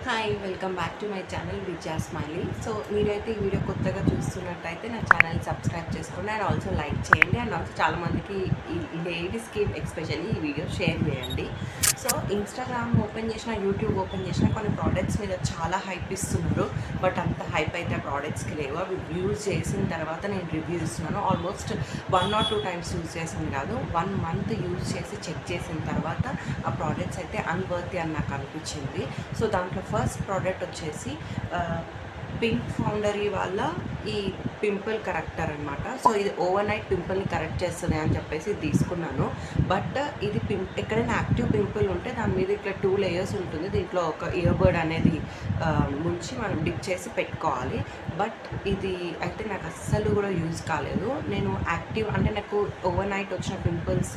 Hi welcome back to my channel Vijaya smiley. So మీరైతే ఈ video కొత్తగా చూస్తున్నట్టయితే నా ఛానల్ సబ్స్క్రైబ్ చేసుకోండి అండ్ ఆల్సో లైక్ చేయండి అండ్ ఆల్సో చాలామందికి ఈ లేడీస్కి ఎస్పెషల్లీ ఈ వీడియో షేర్ చేయండి. సో ఇన్స్టాగ్రామ్ ఓపెన్ చేసిన, యూట్యూబ్ ఓపెన్ చేసిన కొన్ని ప్రోడక్ట్స్ మీద చాలా హైప్ ఇస్తున్నారు. బట్ అంత హైప్ అయితే ప్రోడక్ట్స్కి లేవు. అవి యూజ్ చేసిన తర్వాత నేను రివ్యూ ఇస్తున్నాను. ఆల్మోస్ట్ 1 or 2 times యూజ్ చేసింది కాదు, 1 month యూజ్ చేసి చెక్ చేసిన తర్వాత ఆ ప్రోడక్ట్స్ అయితే అన్వర్తి అని నాకు అనిపించింది. సో దాంట్లో ఫస్ట్ ప్రోడక్ట్ వచ్చేసి పింక్ ఫౌండరీ వాళ్ళ ఈ పింపుల్ కరెక్టర్ అనమాట. సో ఇది ఓవర్ నైట్ పింపుల్ని కరెక్ట్ చేస్తుంది అని చెప్పేసి తీసుకున్నాను. బట్ ఇది ఎక్కడైనా యాక్టివ్ పింపుల్ ఉంటే దాని మీద ఇట్లా 2 layers ఉంటుంది. దీంట్లో ఒక ఇయర్బడ్ అనేది ముంచి మనం డిప్ చేసి పెట్టుకోవాలి. బట్ ఇది అయితే నాకు అస్సలు కూడా యూజ్ కాలేదు. నేను యాక్టివ్ అంటే నాకు ఓవర్ నైట్ వచ్చిన పింపుల్స్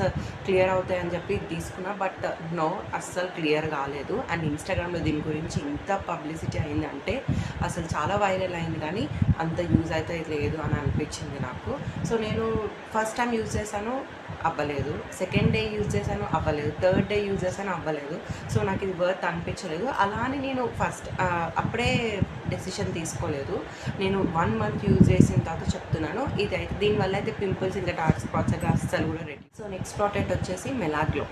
క్లియర్ అవుతాయని చెప్పి తీసుకున్నా. బట్ నో, అస్సలు క్లియర్ కాలేదు. అండ్ ఇన్స్టాగ్రామ్లో దీని గురించి ఇంత పబ్లిసిటీ అయిందంటే అసలు చాలా వైరల్ అయింది, కానీ అంత యూజ్ అయితే లేదు అని అనిపించింది నాకు. సో నేను ఫస్ట్ టైం యూజ్ చేశాను, అవ్వలేదు. సెకండ్ డే యూజ్ చేశాను, అవ్వలేదు. థర్డ్ డే యూజ్ చేశాను, అవ్వలేదు. సో నాకు ఇది వర్త్ అనిపించలేదు. అలా అని నేను అప్పుడే డెసిషన్ తీసుకోలేదు. నేను 1 month యూజ్ చేసిన తర్వాత చెప్తున్నాను. ఇది అయితే దీనివల్ల అయితే పింపుల్స్ ఇంకా డార్క్ స్పాట్స్ అయితే అస్సలు కూడా రెడీ. సో నెక్స్ట్ ప్రోడక్ట్ వచ్చేసి మెలాగ్లో.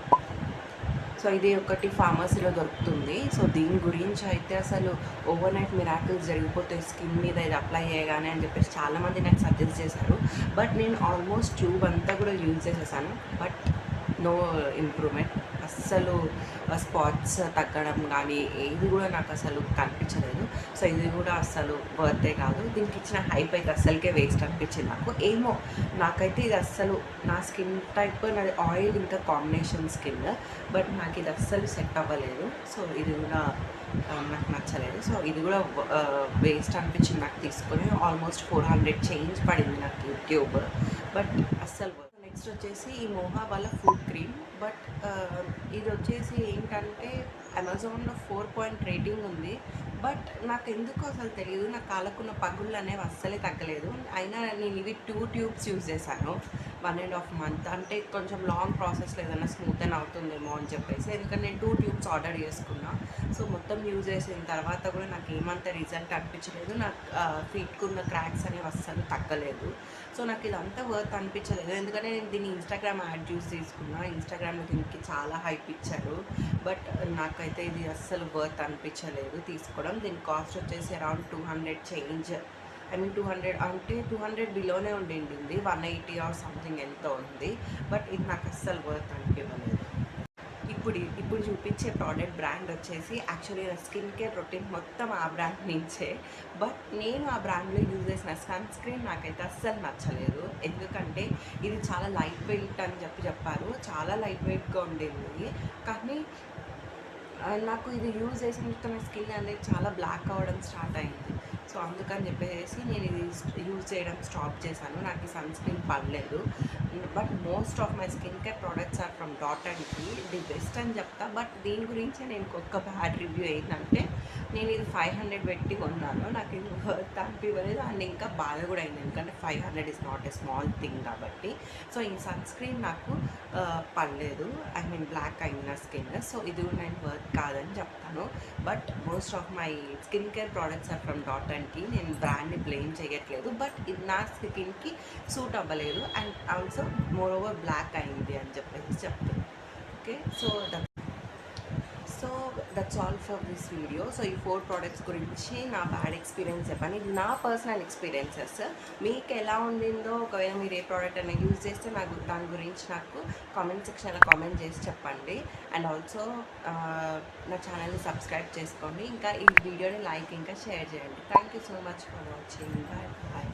సో ఇది ఒకటి ఫార్మసీలో దొరుకుతుంది. సో దీని గురించి అయితే అసలు ఓవర్ నైట్ మిరాకిల్స్ జరిగిపోతే స్కిన్ మీద ఇది అప్లై చేయగానే అని చెప్పేసి చాలామంది నాకు సజెస్ట్ చేశారు. బట్ నేను ఆల్మోస్ట్ ట్యూబ్ అంతా కూడా యూజ్ చేసేసాను. But no improvement. అస్సలు స్పాట్స్ తగ్గడం కానీ ఏది కూడా నాకు అసలు కనిపించలేదు. సో ఇది కూడా అస్సలు వర్తే కాదు. దీనికి ఇచ్చిన హైప్ అయితే అస్సలకే వేస్ట్ అనిపించింది నాకు. ఏమో నాకైతే ఇది అస్సలు నా స్కిన్ టైప్, నాది ఆయిల్ ఇంకా కాంబినేషన్ స్కిన్. బట్ నాకు ఇది అస్సలు సెట్ అవ్వలేదు. సో ఇది కూడా నాకు నచ్చలేదు. సో ఇది కూడా వేస్ట్ అనిపించింది నాకు. తీసుకొని ఆల్మోస్ట్ 400 చేంజ్ పడింది నాకు యూట్యూబ్. బట్ అస్సలు నెక్స్ట్ వచ్చేసి ఈ మోహా వాళ్ళ ఫుడ్ క్రీమ్. బట్ ఇది వచ్చేసి ఏంటంటే అమెజాన్లో 4 రేటింగ్ ఉంది. బట్ నాకు ఎందుకు అసలు తెలియదు, నా కాళ్ళకున్న పగుళ్ళు అనేవి అస్సలే తగ్గలేదు. అయినా నేను ఇవి 2 tubes యూజ్ చేశాను 1.5 month. అంటే కొంచెం లాంగ్ ప్రాసెస్లో ఏదైనా స్మూత్ అని అవుతుందేమో అని చెప్పేసి, ఎందుకంటే నేను 2 tubes ఆర్డర్ చేసుకున్నా. సో మొత్తం యూజ్ చేసిన తర్వాత కూడా నాకు ఏమంత రిజల్ట్ అనిపించలేదు. నాకు ఫీట్కున్న క్రాక్స్ అనేవి అస్సలు తగ్గలేదు. సో నాకు ఇదంతా వర్త్ అనిపించలేదు. ఎందుకంటే నేను దీన్ని ఇన్స్టాగ్రామ్ యాడ్ యూస్ తీసుకున్నా. ఇన్స్టాగ్రామ్లో దీనికి చాలా హైప్ ఇచ్చారు. బట్ నాకైతే ఇది అస్సలు వర్త్ అనిపించలేదు తీసుకోవడం. దీని కాస్ట్ వచ్చేసి అరౌండ్ 200 చేంజ్. 200 అంటే 200 బిలోనే ఉండింది. 180 ఆర్ సంథింగ్ ఎంతో ఉంది. బట్ ఇది నాకు అస్సలు వర్త్ అనిపించలేదు. ఇప్పుడు చూపించే ప్రోడక్ట్ బ్రాండ్ వచ్చేసి యాక్చువల్లీ నా స్కిన్ కేర్ రొటీన్ మొత్తం ఆ బ్రాండ్ నుంచే. బట్ నేను ఆ బ్రాండ్లో యూజ్ చేసిన సన్ స్క్రీన్ నాకైతే అస్సలు నచ్చలేదు. ఎందుకంటే ఇది చాలా లైట్ వెయిట్ అని చెప్పారు. చాలా లైట్ వెయిట్గా ఉండేది. కానీ నాకు ఇది యూజ్ చేసిన తర్వాత నా స్కిన్ అనేది చాలా బ్లాక్ అవ్వడం స్టార్ట్ అయింది. సో అందుకని చెప్పేసి నేను ఇది యూజ్ చేయడం స్టాప్ చేశాను. నాకు ఈ సన్ స్క్రీన్ పడలేదు. But most of my skin care products are from Dot and Key. The best అని చెప్తా. బట్ దీని గురించి నేను ఒక్క బ్యాడ్ రివ్యూ ఏంటంటే, నేను ఇది 500 పెట్టి కొన్నాను. నాకు ఇది వర్త్ అనిపించలేదు. అండ్ ఇంకా బాధ కూడా అయింది, ఎందుకంటే 500 is not a small thing కాబట్టి. సో ఈ సన్ స్క్రీన్ నాకు పడలేదు. బ్లాక్ అయింది నా స్కిన్. సో ఇది కూడా నేను వర్త్ కాదని చెప్తాను. But most of my skin care products are from Dot and Key. నేను బ్రాండ్ని బ్లేమ్ చేయట్లేదు. బట్ ఇది నా స్కిన్కి సూట్ అవ్వలేదు. And also moreover block అయింది అని చెప్పేసి చెప్తాను. Okay, so that's all for this video. సో ఈ 4 ప్రోడక్ట్స్ గురించి నా బ్యాడ్ ఎక్స్పీరియన్స్ చెప్పాను. ఇది నా పర్సనల్ ఎక్స్పీరియన్సెస్. మీకు ఎలా ఉండిందో, ఒకవేళ మీరు ఏ ప్రోడక్ట్ అయినా యూజ్ చేస్తే నాకు దాని గురించి నాకు కామెంట్ సెక్షన్లో కామెంట్ చేసి చెప్పండి. అండ్ ఆల్సో నా ఛానల్ని సబ్స్క్రైబ్ చేసుకోండి. ఇంకా ఈ వీడియోని లైక్ ఇంకా షేర్ చేయండి. Thank you so much for watching. Bye bye.